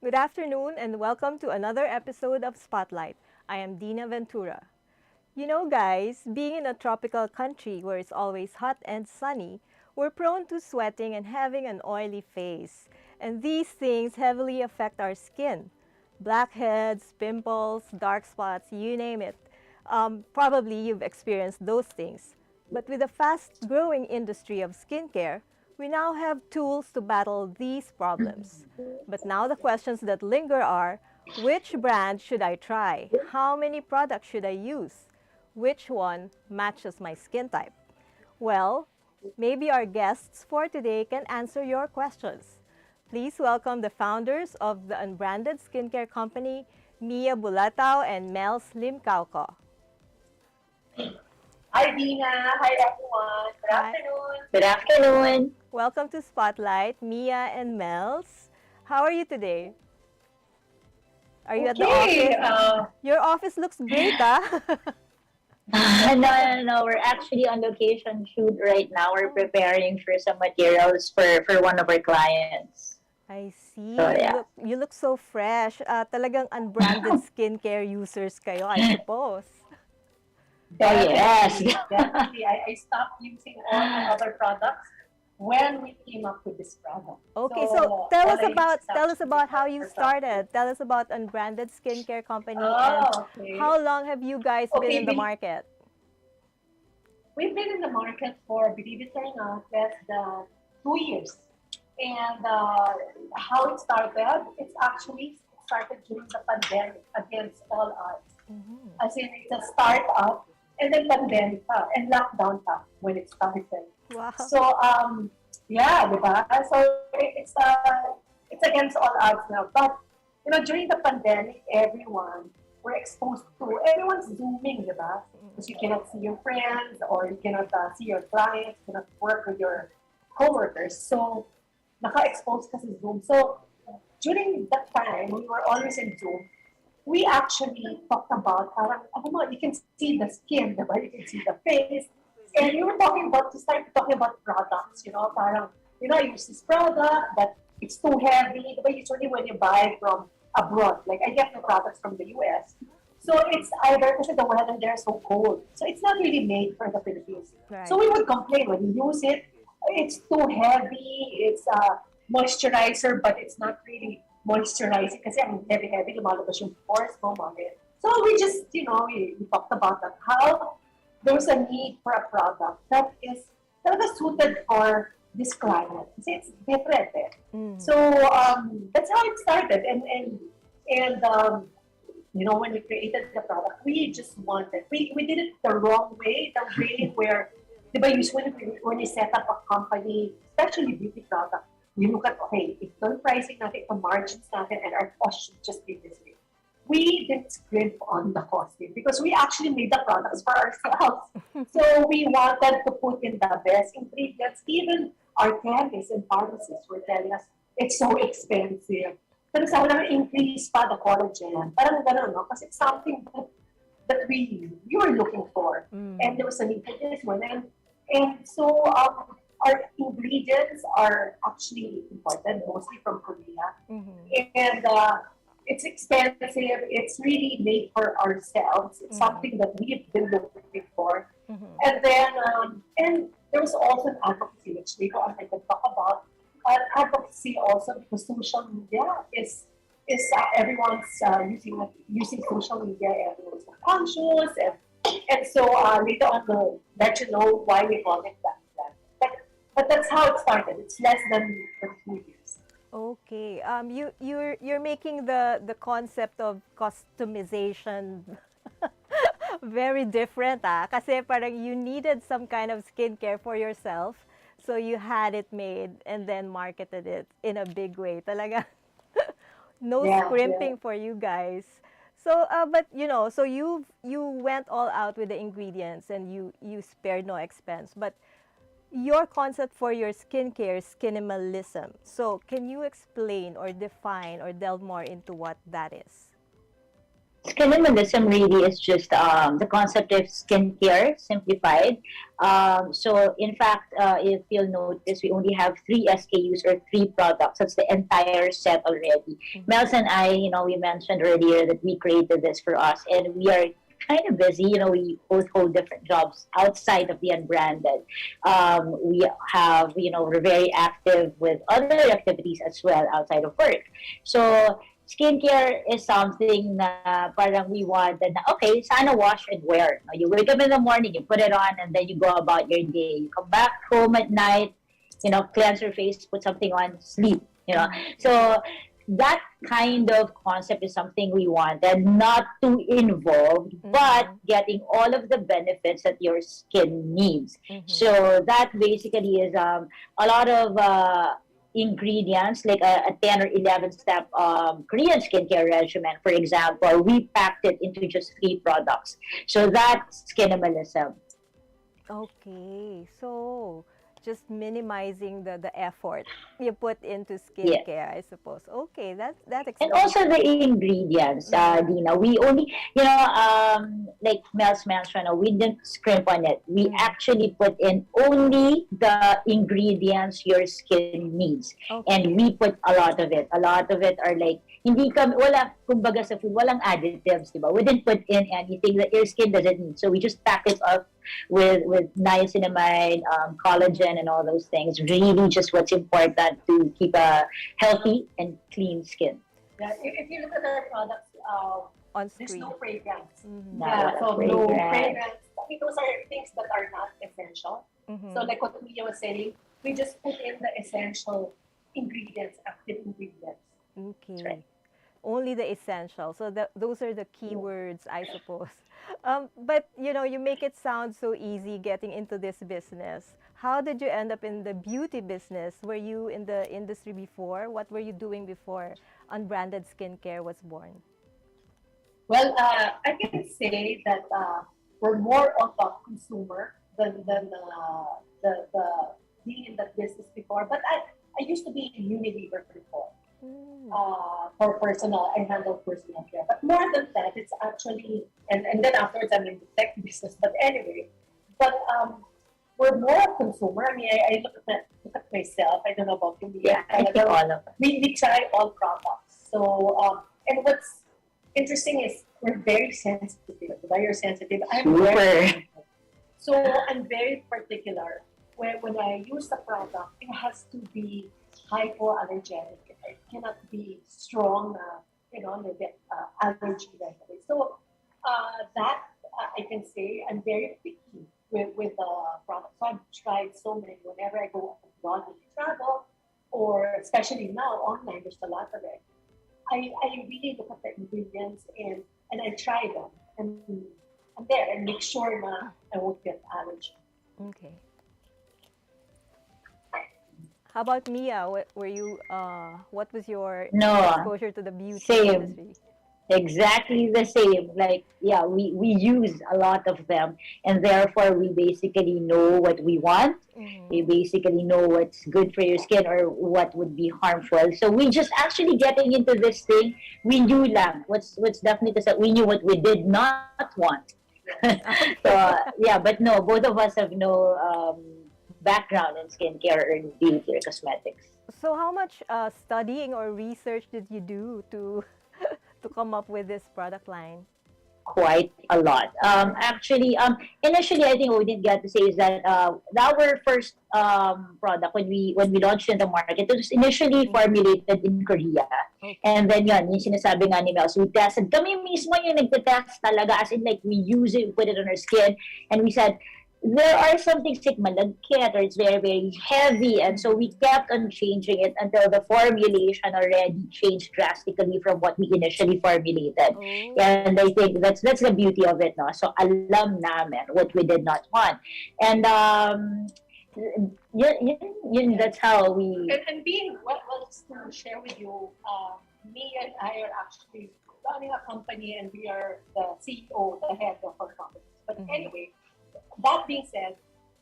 Good afternoon and welcome to another episode of Spotlight. I am Dinah Ventura. You know, guys, being in a tropical country where it's always hot and sunny, we're prone to sweating and having an oily face. And these things heavily affect our skin. Blackheads, pimples, dark spots, you name it. Probably you've experienced those things. But with the fast growing industry of skincare, we now have tools to battle these problems. But now the questions that linger are, which brand should I try? How many products should I use? Which one matches my skin type? Well, maybe our guests for today can answer your questions. Please welcome the founders of the Unbranded Skincare Company, Mia Bulatao and Mells Limcaoco. Hi, Dina. Hi, everyone. Good Hi. afternoon. Good afternoon. Welcome to Spotlight, Mia and Mells. How are you today? Are you at the Okay. office? Your office looks great, ah. No. We're actually on location shoot right now. We're preparing for some materials for one of our clients. I see. So, yeah. You look so fresh. Talagang unbranded skincare users kayo, I suppose. yes. Definitely. I stopped using all the other products when we came up with this product. Okay, so tell all us I use about is tell us actually about how you for started. Tell us about Unbranded Skincare Company and Oh, okay. how long have you guys been Okay, in the market? we've been in the market for, believe it or not, less than 2 years. And how it started, it's actually started during the pandemic against all odds. As in, it's a startup and then pandemic pa, and lockdown pa when it started. Wow. So, yeah, di ba? So, it's against all odds now. But, during the pandemic, everyone's zooming, di ba? Because you cannot see your friends or you cannot see your clients, you cannot work with your coworkers. So, naka-expose ka sa Zoom. So, during that time, we were always in Zoom. We actually talked about, parang, you can see the skin, diba? You can see the face. And we were talking about products, parang, I use this product, but it's too heavy. Diba? Usually when you buy from abroad, like I get the products from the US. So it's either kasi the weather there is so cold. So it's not really made for the Philippines. Right. So we would complain when you use it, it's too heavy, it's a moisturizer, but it's not really moisturizing kasi ang heavy, lumalabas yung pores mo, mga. So we just, we talked about that, how there was a need for a product that is talaga suited for this climate. Kasi it's different. Eh? So that's how it started. And when we created the product, we just wanted, we did it the wrong way, the way where, usually when you set up a company, especially beauty product, you look at, okay, if the pricing natin, the margins natin, and our cost should just be this way. We didn't scrimp on the costing because we actually made the products for ourselves. So we wanted to put in the best ingredients. Even our chemists and pharmacists were telling us, it's so expensive. Pero sa wala increase pa the collagen. Parang gano'n, no? Kasi it's something that we were looking for. And there was a need for this one. And so our ingredients are actually imported mostly from Korea. And it's expensive. It's really made for ourselves. It's something that we've been looking for. And then, and there was also an advocacy, which later on I can talk about. Advocacy also because social media is everyone's using social media, everyone's conscious, and so later on we'll let you know why we call it that. But that's how it started. It's less than 2 years. Okay. You're making the concept of customization very different, ah. Kasi parang you needed some kind of skincare for yourself. So you had it made and then marketed it in a big way. Talaga, no scrimping for you guys. So, but so you went all out with the ingredients and you spared no expense. But your concept for your skincare is skinimalism. So can you explain or define or delve more into what that is? Minimalism really is just the concept of skincare simplified. So, in fact, if you'll notice, we only have three SKUs or three products. That's the entire set already. Mm-hmm. Mels and I, we mentioned earlier that we created this for us, and we are kind of busy. We both hold different jobs outside of the unbranded. We have, we're very active with other activities as well outside of work. So, skincare is something na parang we wanted na, okay, sana wash and wear. No, you wake up in the morning, you put it on, and then you go about your day. You come back home at night, cleanse your face, put something on, sleep. So that kind of concept is something we wanted, not too involved, but Mm-hmm. getting all of the benefits that your skin needs. Mm-hmm. So that basically is a lot of ingredients, like a 10 or 11 step Korean skincare regimen, for example. We packed it into just three products. So that's skinimalism. Okay, so just minimizing the effort you put into Yes. skincare, I suppose. Okay, that And explains also it. the ingredients, Mm-hmm. Dina. We only, like Mel's mentioned, we didn't scrimp on it. We Mm-hmm. actually put in only the ingredients your skin needs. And Okay. we put a lot of it. A lot of it are like, hindi kami, wala, kumbaga sa food, walang additives, di ba? We didn't put in anything that your skin doesn't need. So we just pack it up with niacinamide, collagen, and all those things. Really, just what's important to keep a healthy and clean skin. Yeah, if you look at our products, On there's no screen. fragrance. Mm-hmm. Not Yeah, what a so no fragrance. fragrance. I mean, those are things that are not essential. So Mm-hmm. like what Mia was saying, we just put in the essential ingredients, active ingredients. That's right. Okay. Only the essential. So those are the keywords, I suppose. But you make it sound so easy getting into this business. How did you end up in the beauty business? Were you in the industry before? What were you doing before Unbranded Skincare was born? Well, I can say that we're more of a consumer than the being in that business before. But I used to be in Unilever before. Mm. For personal, I handle personal care. But more than that, it's actually, and then afterwards I'm in the tech business. But anyway, but we're more a consumer. I mean, I look at myself. I don't know about you. Yeah, I think all of it. We try all products. So, and what's interesting is we're very sensitive. Very sensitive. I'm very Super. sensitive. So I'm very particular. When I use the product, it has to be hypoallergenic. It cannot be strong, you get allergy right away. So that I can say I'm very picky with the product. So I've tried so many. Whenever I go abroad with travel, or especially now online, there's a lot of it. I really look at the ingredients and I try them and there and make sure na I won't get allergy. Okay. How about Mia? Were you what was your No, exposure to the beauty same. industry? Exactly the same. Like, yeah, we use a lot of them, and therefore we basically know what we want. We Mm-hmm. basically know what's good for your skin or what would be harmful. So we just actually getting into this thing. We knew lang. What's definitely that we knew what we did not want. So Okay. yeah, but no, both of us have no background in skincare or in beauty or cosmetics. So how much studying or research did you do to to come up with this product line? Quite a lot. Actually, initially, I think what we didn't get to say is that our first product when we launched in the market, it was initially Mm-hmm. formulated in Korea, Okay. and then yun, yung sinasabi nga ni Mel, so we tested. Kami mismo yung nagte-test talaga, as in like we use it, we put it on our skin, and we said there are some things like malagkit or it's very very heavy, and so we Mm-hmm. kept on changing it until the formulation already changed drastically from what we initially formulated. Oh. And I think that's the beauty of it, no? So alam namin what we did not want, and Yeah. that's how we. And being well, just to share with you, me and I are actually running a company and we are the CEO, the head of our company. But Mm-hmm. anyway, that being said,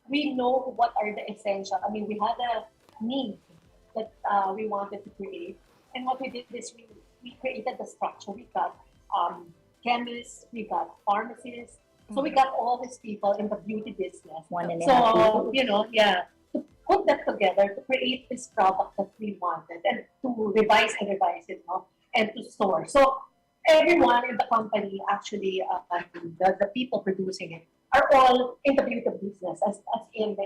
we know what are the essential. I mean, we had a need that we wanted to create, and what we did is we created the structure. We got um, chemists, we got pharmacists. So we got all these people in the beauty business. One and a half So, years. to put that together to create this product that we wanted and to revise and revise it, and to store. So everyone in the company, actually, the people producing it, are all in the beauty business, as in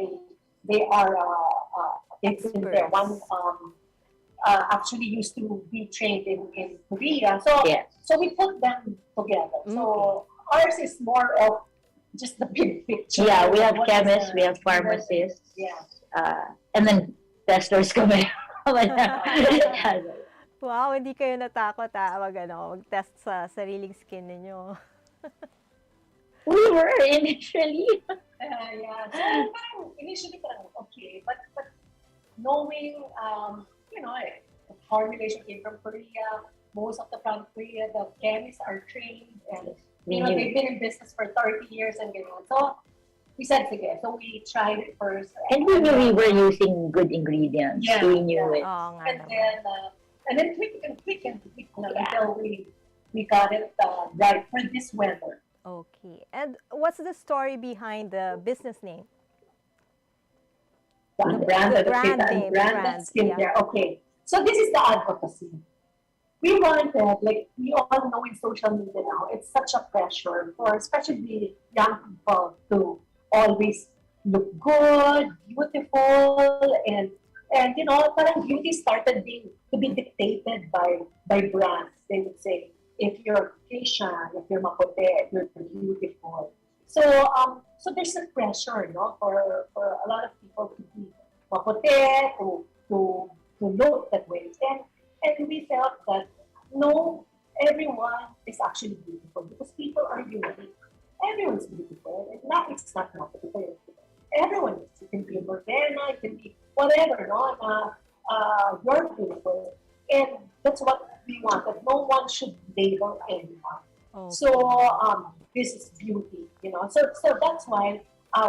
they are they've been there. One Experts. actually used to be trained in Korea. So Yes. so we put them together. So ours is more of just the big picture. Yeah, we have What is chemists, we have the- pharmacists, Yeah. and then testers kami. Wow, hindi kayo natakot mag-test sa sariling skin ninyo. We were initially. Yeah. So parang, initially parang okay, but knowing the formulation came from Korea, most of the from Korea, the chemists are trained, and they've been in business for 30 years and ganyan. So we said sige. So we tried it first. And we knew we were using good ingredients. Yeah, We knew yeah. it. Oo nga And naman. then tweak na Yeah. until we got it right for this weather. Okay. And what's the story behind the business name? Unbranded, the brand name, unbranded brand, skincare. Okay, so this is the advocacy. We wanted, like we all know in social media now, it's such a pressure for especially young people to always look good, beautiful, and parang beauty started to be dictated by brands. They would say, if you're Asian, if you're maputi, if you're beautiful. So there's a pressure, for a lot of people to be maputi, to look that way. And we felt that no, everyone is actually beautiful because people are unique. Everyone's beautiful. It's not beautiful. Everyone is. It can be Morena, it can be whatever, you're beautiful. And that's what we wanted. No one should label anyone. Okay. So this is beauty, So that's why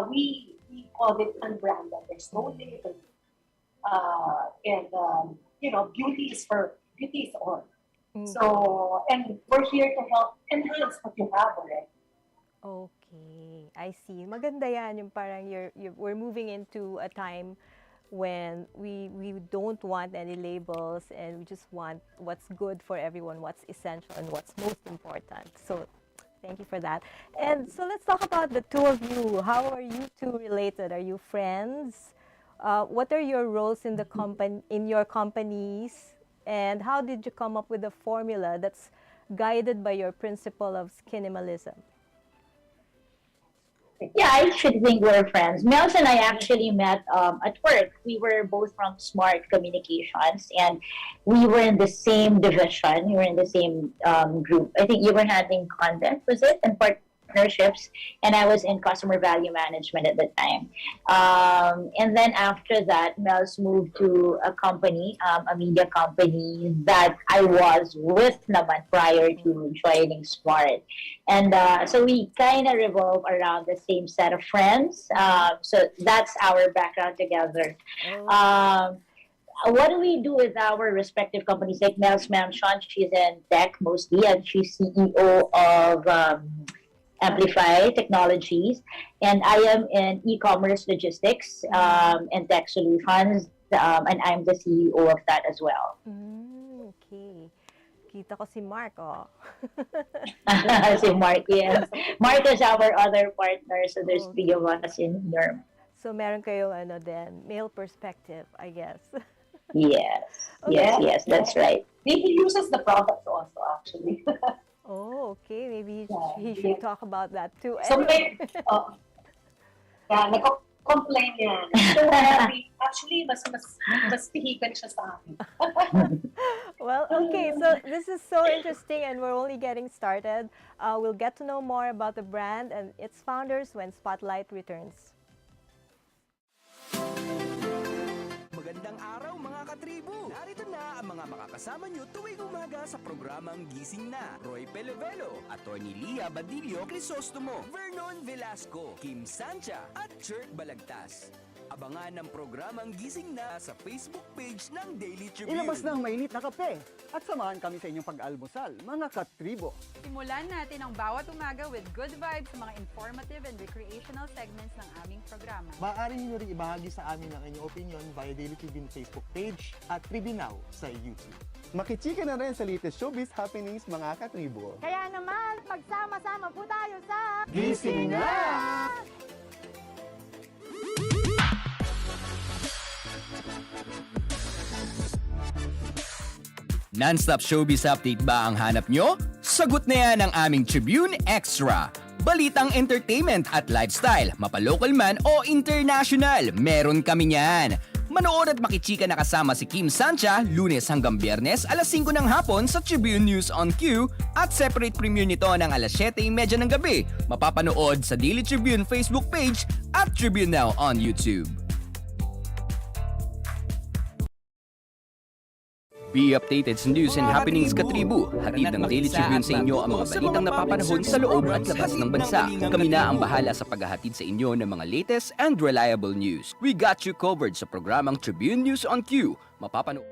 we call it unbranded. There's no label. Beauty is all. So, and we're here to help enhance what you have already. Okay, I see. Maganda yan, yung parang we're moving into a time when we don't want any labels and we just want what's good for everyone, what's essential and what's most important. So thank you for that. And so let's talk about the two of you. How are you two related? Are you friends? What are your roles in your companies? And how did you come up with a formula that's guided by your principle of skinimalism? Yeah, I should think we're friends. Mel's and I actually met at work. We were both from Smart Communications, and we were in the same division. We were in the same group. I think you were handling content, was it? And partnerships, and I was in customer value management at the time. And then after that, Mel's moved to a company, a media company that I was with naman prior to joining Smart. And so we kind of revolve around the same set of friends. So that's our background together. What do we do with our respective companies? Like Mel's mentioned, she's in tech mostly, and she's CEO of Amplify Technologies, and I am in e-commerce logistics and tech solutions, and I'm the CEO of that as well. Okay. Kita ko si Mark, oh. Si Mark, yes. Mark is our other partner, so there's three of us in here. So meron kayong male perspective, I guess. Yes, Okay. yes, that's right. He uses the products also, actually. Oh, okay. Maybe he Yeah. should talk about that too. So nagko-complain yan. Don't worry. Actually, mas pihigan siya sa akin. Well, okay. So this is so interesting, and we're only getting started. We'll get to know more about the brand and its founders when Spotlight returns. Magandang araw mga katribu! Narito na ang mga makakasama nyo tuwing umaga sa programang Gising Na. Roy Pelevelo, Atty. Lia Badillo Crisostomo, Vernon Velasco, Kim Sancha at Chert Balagtas. Abangan ang programang Gising Na sa Facebook page ng Daily Tribune. Ilabas na ang mainit na kape at samahan kami sa inyong pag-almusal, mga katribo. Simulan natin ang bawat umaga with good vibes sa mga informative and recreational segments ng aming programa. Maaari niyo rin ibahagi sa amin ang inyong opinion via Daily Tribune Facebook page at Tribune Now sa YouTube. Makichika na rin sa latest showbiz happenings, mga katribo. Kaya naman, magsama-sama po tayo sa Gising Na! Non-stop showbiz update ba ang hanap nyo? Sagot na yan ang aming Tribune Extra. Balitang entertainment at lifestyle, mapalocal man o international, meron kami niyan. Manood at makichika na kasama si Kim Sancha, Lunes hanggang Biyernes, alas 5 ng hapon sa Tribune News on Q at separate premiere nito ng alas 7:30 ng gabi. Mapapanood sa Daily Tribune Facebook page at Tribune Now on YouTube. Be updated sa news and happenings katribu. Hatid ng Daily Tribune sa inyo ang mga balitang napapanahon sa loob at labas ng bansa. Kami na ang bahala sa paghahatid sa inyo ng mga latest and reliable news. We got you covered sa programang Tribune News on Q. Mapapanood.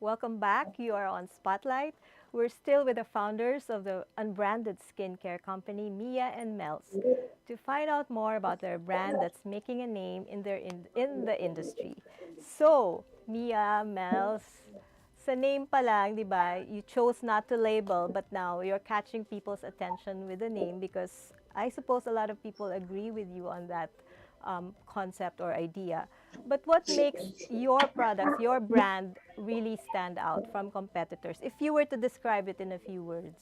Welcome back. You are on Spotlight. We're still with the founders of the Unbranded Skincare company, Mia and Mells, to find out more about their brand that's making a name in the industry. So, Mia, Mells, sa name pa lang, di ba, you chose not to label, but now you're catching people's attention with the name because I suppose a lot of people agree with you on that concept or idea. But what makes your product, your brand, really stand out from competitors? If you were to describe it in a few words.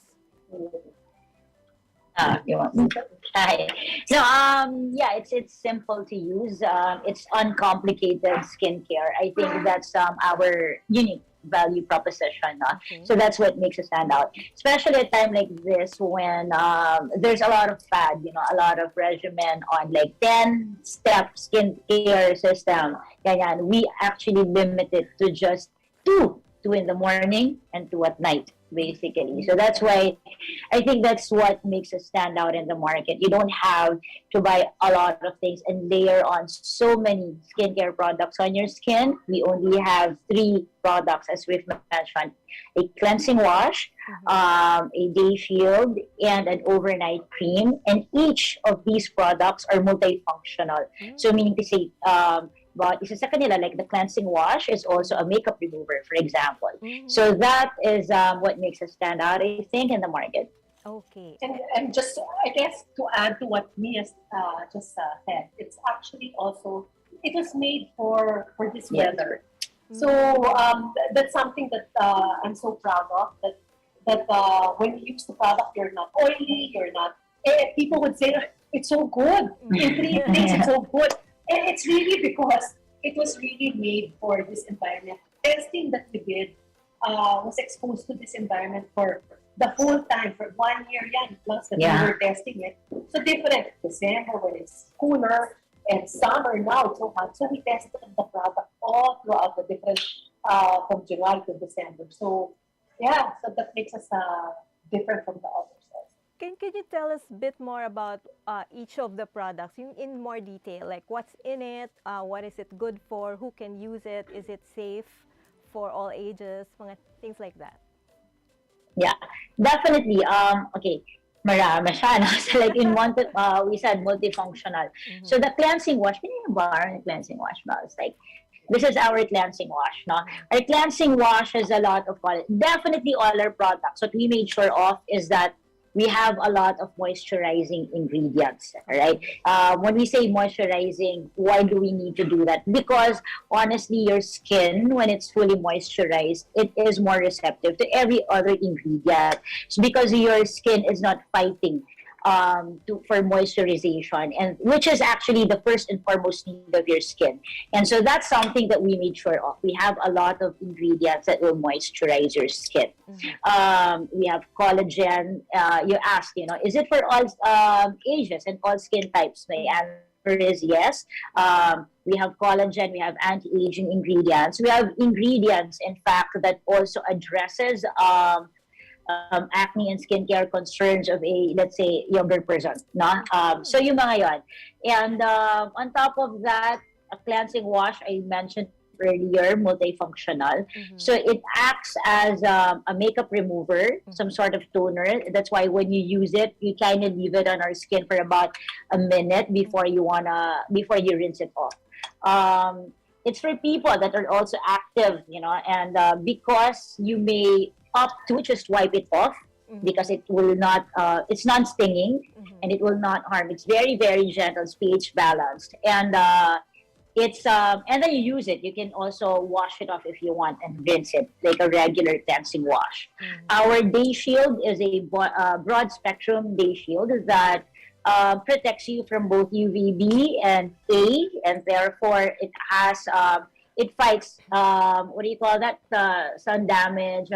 You want me to try? No, yeah, it's simple to use. It's uncomplicated skincare. I think that's our unique value proposition. Okay. So that's what makes it stand out. Especially at a time like this when there's a lot of fad, a lot of regimen on like 10-step skincare system. Ganyan. We actually limit it to just two in the morning and two at night, basically. So that's why I think that's what makes us stand out in the market. You don't have to buy a lot of things and layer on so many skincare products on your skin. We only have 3 products, as we've mentioned: a cleansing wash, a day shield, and an overnight cream. And each of these products are multifunctional. So meaning to say, but isa sa kanila, like the cleansing wash is also a makeup remover, for example. So that is what makes us stand out, I think, in the market. Okay. And just, I guess, to add to what Mia just said, it's actually also, it was made for this weather. So that's something that I'm so proud of, that when you use the product, you're not oily, you're not, people would say, it's so good. In 3 days, it's so good. And it's really because it was really made for this environment. Testing that we did was exposed to this environment for the whole time, for 1 year yan, plus that we were testing it. So different. December when it's cooler, and summer now it's so hot. So we tested the product all throughout the different, from July to December. So yeah, so that makes us different from the others. Can you tell us a bit more about each of the products in more detail? Like what's in it, what is it good for, who can use it, is it safe for all ages, mga things like that? Yeah, definitely. Okay, marami siya. No? So like in one, we said multifunctional. So the cleansing wash, the cleansing wash smells like. This is our cleansing wash. No? Our cleansing wash has a lot of quality. Definitely all our products. What we made sure of is that we have a lot of moisturizing ingredients, right? When we say moisturizing, why do we need to do that? Because honestly, your skin, when it's fully moisturized, it is more receptive to every other ingredient. It's because your skin is not fighting for moisturization, and which is actually the first and foremost need of your skin. And so that's something that we made sure of. We have a lot of ingredients that will moisturize your skin. We have collagen. You ask, is it for all ages and all skin types? My answer is yes. We have collagen. We have anti-aging ingredients. We have ingredients, in fact, that also addresses acne and skincare concerns of a, let's say, younger person. No? So yung mga yon. And on top of that, a cleansing wash, I mentioned earlier, multifunctional. So it acts as a makeup remover, some sort of toner. That's why when you use it, you kind of leave it on our skin for about a minute before you rinse it off. It's for people that are also active, and because you may opt to just wipe it off because it will not, it's non-stinging and it will not harm. It's very, very gentle, it's pH balanced. And and then you use it. You can also wash it off if you want and rinse it like a regular cleansing wash. Our day shield is a broad spectrum day shield that protects you from both UVB and A, and therefore it fights what do you call that? Sun damage.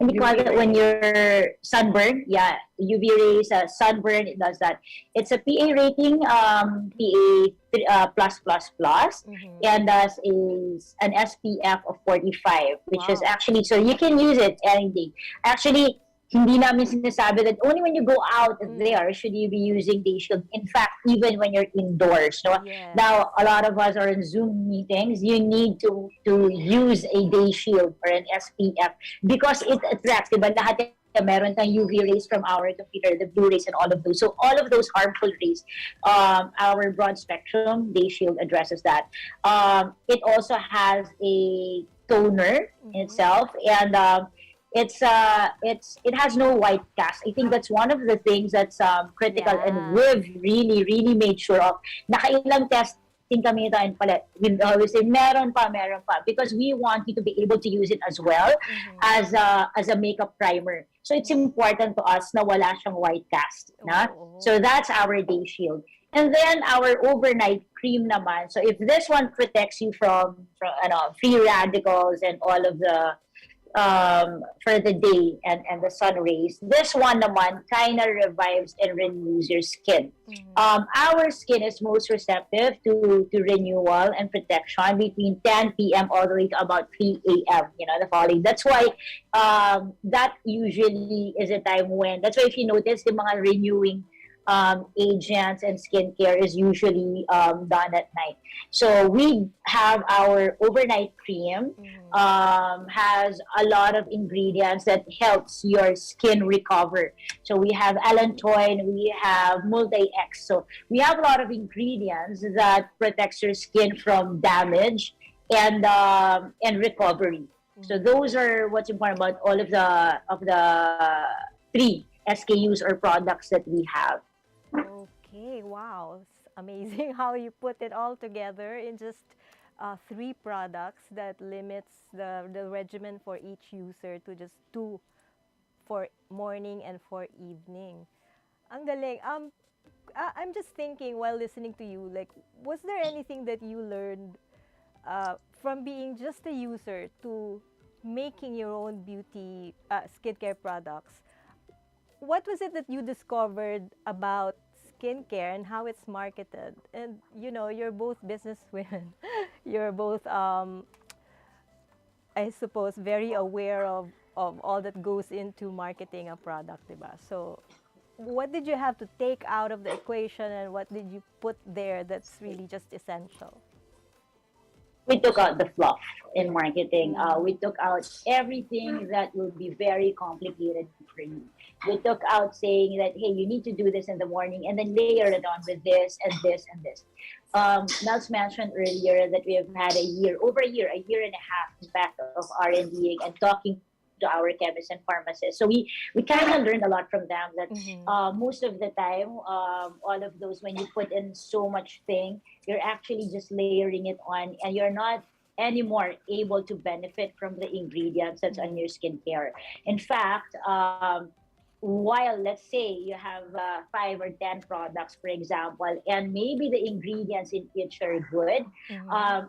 What do you call it when you're sunburn? Yeah, UV rays, sunburn. It does that. It's a PA rating, PA plus plus plus, and is an SPF of 45, which is actually, so you can use it any day. Actually, hindi namin sinasabi that only when you go out there should you be using day shield. In fact, even when you're indoors. No? Yes. Now, a lot of us are in Zoom meetings. You need to use a day shield or an SPF because it attracts, diba? Lahat meron tayong UV rays from our computer, the blue rays and all of those. So all of those harmful rays, our broad spectrum day shield addresses that. It also has a toner in itself, and it has no white cast. I think that's one of the things that's critical, and we've really made sure of. Nakailang testing kami ito and palit. We always say meron pa, because we want you to be able to use it as well as a makeup primer. So it's important to us na wala siyang white cast. Na? So that's our day shield. And then our overnight cream naman. So if this one protects you from free radicals and all of the for the day and the sun rays, this one naman kind of revives and renews your skin. Our skin is most receptive to renewal and protection between 10 p.m. all the way to about 3 a.m. The following. That's why that usually is a time when, that's why if you notice the mga renewing agents and skincare is usually done at night. So we have our overnight cream, has a lot of ingredients that helps your skin recover. So we have allantoin, we have multi-X. So we have a lot of ingredients that protects your skin from damage and recovery. So those are what's important about all of the 3 SKUs or products that we have. Okay, wow. It's amazing how you put it all together in just 3 products that limits the regimen for each user to just 2 for morning and for evening. Ang galing. I'm just thinking while listening to you, like, was there anything that you learned from being just a user to making your own beauty skincare products? What was it that you discovered about skincare and how it's marketed? And you're both businesswomen. You're both, I suppose, very aware of all that goes into marketing a product, diba? So what did you have to take out of the equation, and what did you put there that's really just essential? We took out the fluff in marketing. We took out everything that would be very complicated for you. We took out saying that, hey, you need to do this in the morning and then layer it on with this and this and this. Mel's mentioned earlier that we have had over a year and a half, in fact, of R&D and talking to our chemists and pharmacists. So we kind of learned a lot from them that most of the time, all of those, when you put in so much thing, you're actually just layering it on and you're not anymore able to benefit from the ingredients that's on your skincare. In fact, while let's say you have 5 or 10 products, for example, and maybe the ingredients in each are good,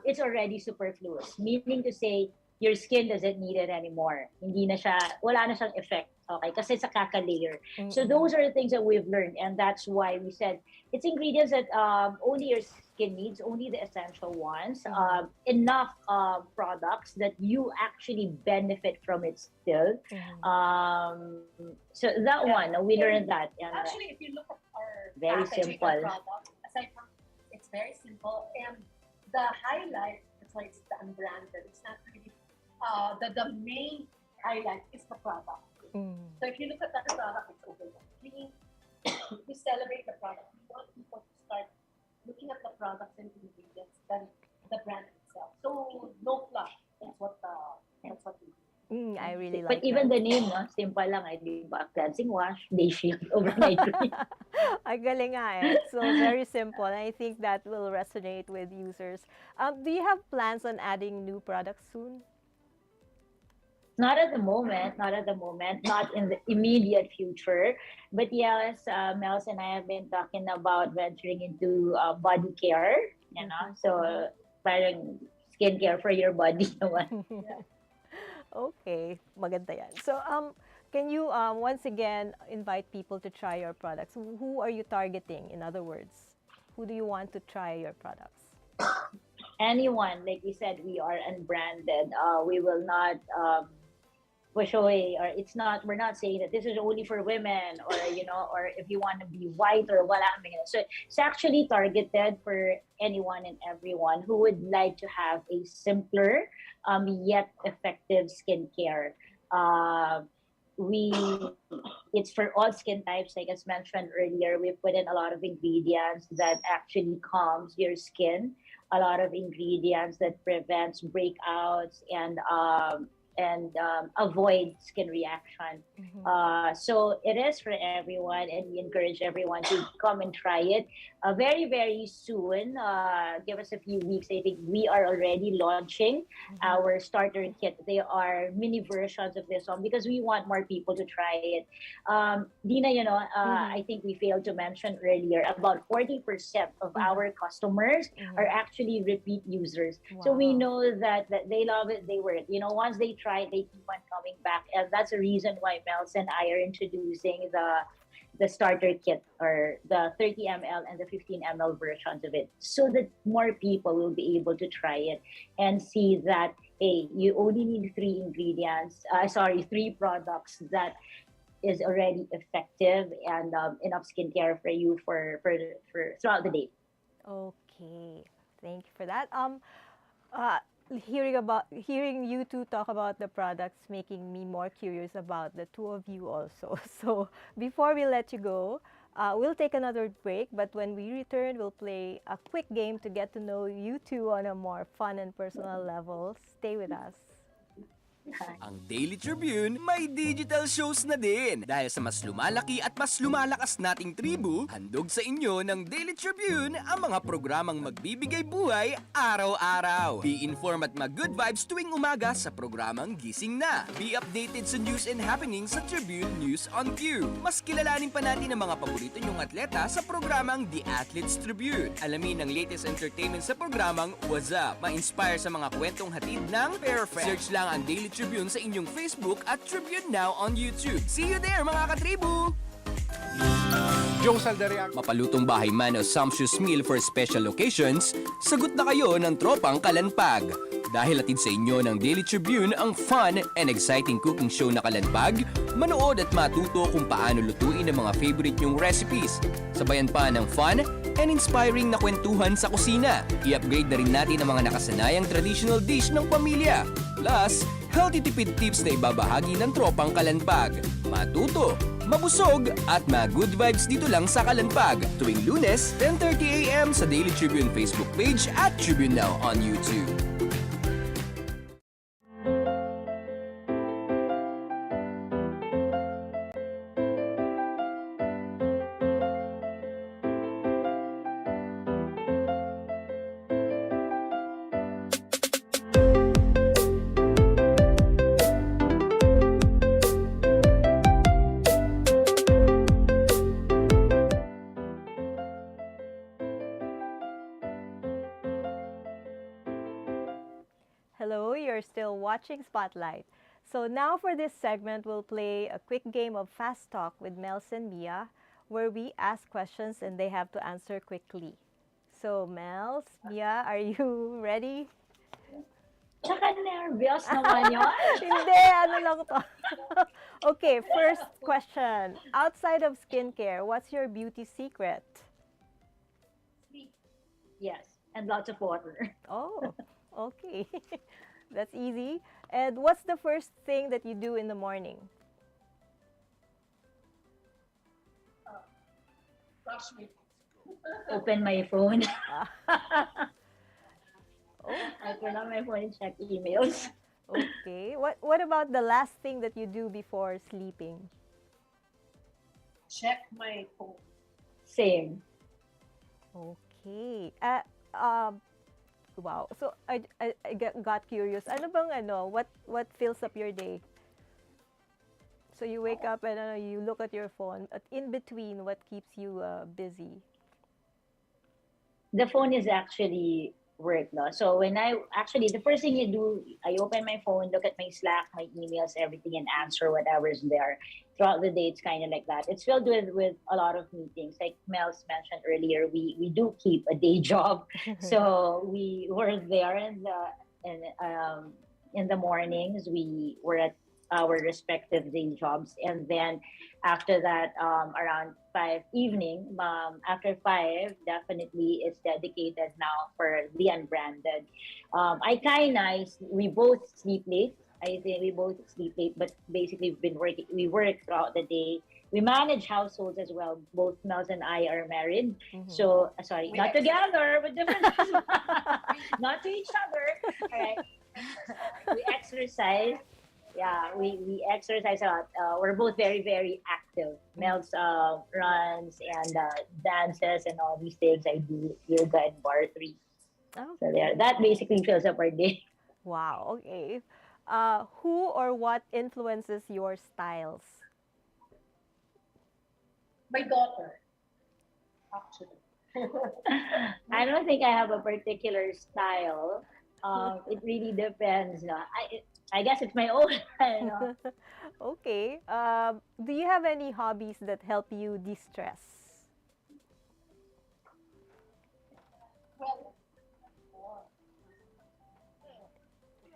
it's already superfluous. Meaning to say, your skin doesn't need it anymore. Wala na siyang effect. Okay, kasi sa kaka-layer. So those are the things that we've learned, and that's why we said it's ingredients that only your skin needs, only the essential ones. Enough products that you actually benefit from it still. So that one, we learned that. And Actually, if you look at our very packaging simple. of product, aside from it's very simple, and the highlight, that's why it's the unbranded. It's not really the main highlight is the product. So if you look at the product, it's overall clean. We celebrate the product. We want people to start looking at the products and ingredients than the brand itself. So no fluff. That's what we do. I really But like even that. the name, no? Simple lang, di ba? Cleansing wash, day shield, overnight cream. Ay, galing nga eh. So, very simple. And I think that will resonate with users. Do you have plans on adding new products soon? Not at the moment, not in the immediate future. But yes, Mels and I have been talking about venturing into body care, so parang skincare for your body naman. Okay, maganda yan. So, can you once again invite people to try your products? Who are you targeting, in other words? Who do you want to try your products? Anyone, like we said, we are unbranded. We will not push away, or we're not saying that this is only for women, or or if you want to be white or wala. So it's actually targeted for anyone and everyone who would like to have a simpler yet effective skincare. It's for all skin types. Like as mentioned earlier, we put in a lot of ingredients that actually calms your skin, a lot of ingredients that prevents breakouts and avoid skin reaction. So it is for everyone, and we encourage everyone to come and try it. Very, very soon, give us a few weeks, I think we are already launching our starter kit. They are mini versions of this one because we want more people to try it. Dina, I think we failed to mention earlier, about 40% of our customers are actually repeat users. So we know that they love it, they wear it. Once they try it, they keep on coming back. And that's the reason why Mels and I are introducing the starter kit, or the 30 ml and the 15 ml versions of it, so that more people will be able to try it and see that, hey, you only need three products that is already effective and enough skincare for you for throughout the day. Okay, thank you for that. Hearing you two talk about the products making me more curious about the two of you also. So before we let you go, we'll take another break, but when we return, we'll play a quick game to get to know you two on a more fun and personal level. Stay with us. Ang Daily Tribune may digital shows na din. Dahil sa mas lumalaki at mas lumalakas nating tribu, handog sa inyo ng Daily Tribune ang mga programang magbibigay buhay araw-araw. Be informed at mag-good vibes tuwing umaga sa programang Gising Na. Be updated sa news and happenings sa Tribune News on Cue. Mas kilalanin pa natin ang mga paborito nyong atleta sa programang The Athletes Tribune. Alamin ang latest entertainment sa programang What's Up. Ma-inspire sa mga kwentong hatid ng Perfect. Search lang ang Daily Tribune sa inyong Facebook at Tribune Now on YouTube. See you there, mga katribu! Joe Saldareac. Mapalutong bahay man o sumptuous meal for special occasions, sagot na kayo ng tropang Kalanpag. Dahil atid sa inyo ng Daily Tribune ang fun and exciting cooking show na Kalanpag, manood at matuto kung paano lutuin ang mga favorite nyong recipes. Sabayan pa ng fun and inspiring na kwentuhan sa kusina. I-upgrade na rin natin ang mga nakasanayang traditional dish ng pamilya. Plus, healthy tipid tips na ibabahagi ng tropang Kalanpag. Matuto, mabusog, at mag-good vibes dito lang sa Kalanpag. Tuwing Lunes, 10:30 a.m. sa Daily Tribune Facebook page at Tribune Now on YouTube. Hello, you're still watching Spotlight. So now for this segment, we'll play a quick game of Fast Talk with Mels and Mia, where we ask questions and they have to answer quickly. So, Mels, Mia, are you ready? Tsaka nervyos naman yun. Hindi, ano lang to. Okay, first question. Outside of skincare, what's your beauty secret? Yes, and lots of water. Oh, okay. That's easy. And what's the first thing that you do in the morning? Brush me. Open my phone. Oh, I turn on my phone and check emails. okay. What about the last thing that you do before sleeping? Check my phone. Same. Okay. Wow. So got curious. Ano bang ano? What fills up your day? So you wake up and you look at your phone. But in between, what keeps you busy? The phone is actually work, no? So when I actually, the first thing you do, I open my phone, look at my Slack, my emails, everything, and answer whatever's there. Throughout the day, it's kind of like that. It's filled with a lot of meetings. Like Mel's mentioned earlier, we do keep a day job, so we were there in the mornings. We were at our respective day jobs, and then after that, around 5 evening, after 5, definitely it's dedicated now for the unbranded. We both sleep late. I think we both sleep late, but basically we work throughout the day. We manage households as well. Both Mel's and I are married. So, sorry, not together, but different, not to each other. All right. We exercise. Yeah, we exercise a lot. We're both very, very active. Mel's runs and dances and all these things. I do yoga and barre. Oh, So there, that basically fills up our day. wow. Okay. Who or what influences your styles? My daughter, actually. I don't think I have a particular style. It really depends. No? I guess it's my own. You know? Okay. Do you have any hobbies that help you de-stress? Well,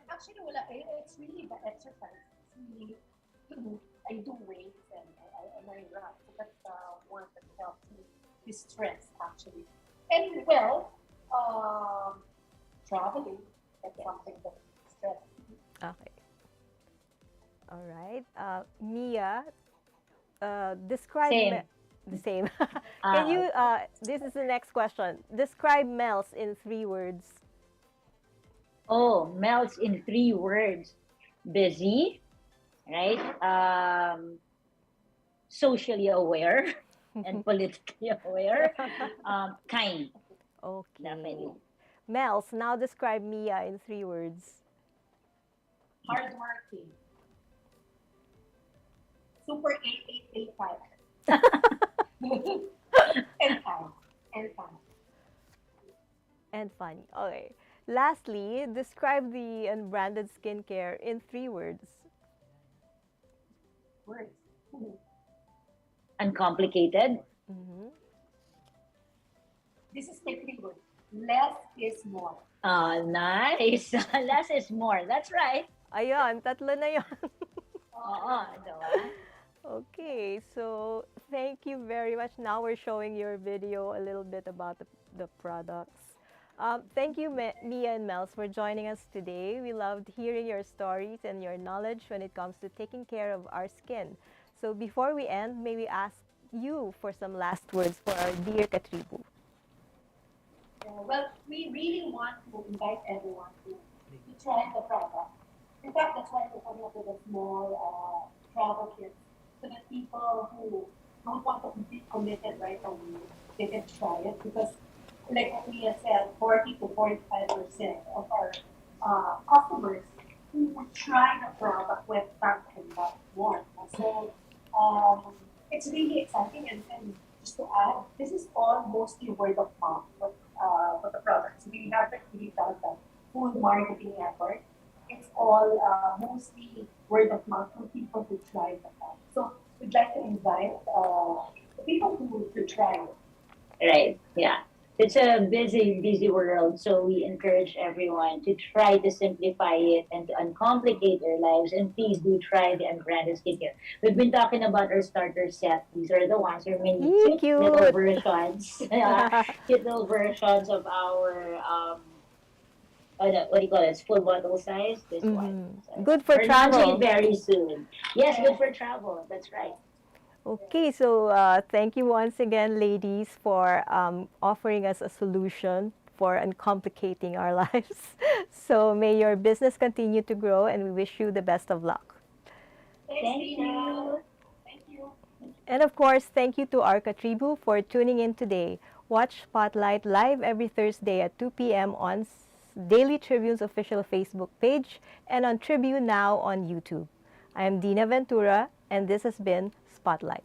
actually, wala, it's really the exercise. It's really, I do weights and I run. So that's one that helps me distress, actually. And well, traveling, that's something that stresses me. Okay. All right. Mia, describe Same. the same. Can you? This is the next question. Describe Mel's in 3 words. Oh, Mel's in 3 words. Busy, right? Socially aware and politically aware. Kind, Okay. definitely. Mel's, now describe Mia in 3 words. Hardworking. Super 8885. And fun. And fun. And funny. Okay. Lastly, describe the unbranded skincare in 3 words. Words. Uncomplicated. Mm-hmm. This is my 3 words. Less is more. Nice. Less is more. That's right. Ayun, tatlo na yun. Oo, diba? Okay, so thank you very much. Now we're showing your video a little bit about the products. Thank you, Mia and Mels, for joining us today. We loved hearing your stories and your knowledge when it comes to taking care of our skin. So before we end, may we ask you for some last words for our dear Katribu. Well, we really want to invite everyone to try the product. In fact, that's why we're coming up with a small travel kit so that people who don't want to be committed right away, they can try it because, like what Mia said, 40 to 45% of our customers who would try the product went back and bought more. So it's really exciting and just to add, this is all mostly word of mouth for the products. We haven't really done the full marketing effort. It's all mostly word of mouth from people who tried the product. So we'd like to invite the people who try it. Right. Yeah. It's a busy, busy world, so we encourage everyone to try to simplify it and to uncomplicate their lives. And please do try the Unbranded Skincare. We've been talking about our starter set. These are the ones, or mini Eee, cute little cute. versions, cute little versions of our what do you call it? It's full bottle size. This one. So, Good for we're launching it travel. very soon. Yes, good for travel. That's right. Okay, so thank you once again, ladies, for offering us a solution for uncomplicating our lives. So may your business continue to grow, and we wish you the best of luck. Thank you. And of course, thank you to our Katribu for tuning in today. Watch Spotlight live every Thursday at 2 p.m. on Daily Tribune's official Facebook page and on Tribune Now on YouTube. I am Dinah Ventura, and this has been Spotlight.